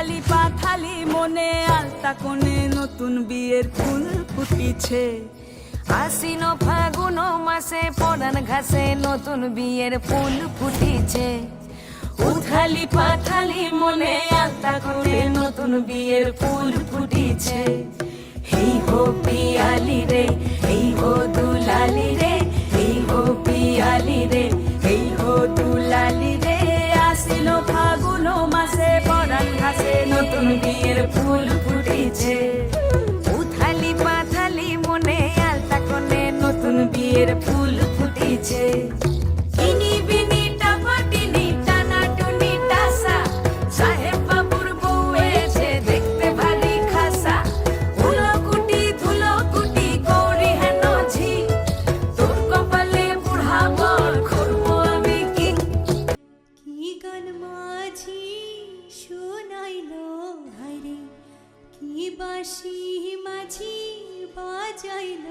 উথালি পাথালি মনে আলতা কোণে নতুন বিয়ের ফুল ফুটিছে। আশ্বিন ফাগুন মাসে পরান ঘাসে নতুন বিয়ের ফুল ফুটিছে। উথালি পাথালি মনে আলতা কোণে নতুন বিয়ের ফুল ফুটিছে। হেই হো পিয়ালি রে, হেই হো দুলালি রে, হেই হো পিয়ালি রে, হেই হো দুলালি রে। আশ্বিন ফাগুন মাসে পরান ঘাসে নতুন বিয়ের ফুল ফুটিছে। উথালি পাথালি মনে আলতা কোণে নতুন বিয়ের ফুল ফুটিছে। ইনি বিনি টাপাটিনি টানা টুনি টাসা, সাহেব বাবুর বউ এসে দেখতে ভারী খাসা। ধুলোকুটি ধুলোকুটি গৌরী হেন ঝি, তোর কপালে বুড়া বর করবো আমি কি। কি গান মাঝি শোনাইল হায়রে, কি বাঁশি মাঝি বাজাইল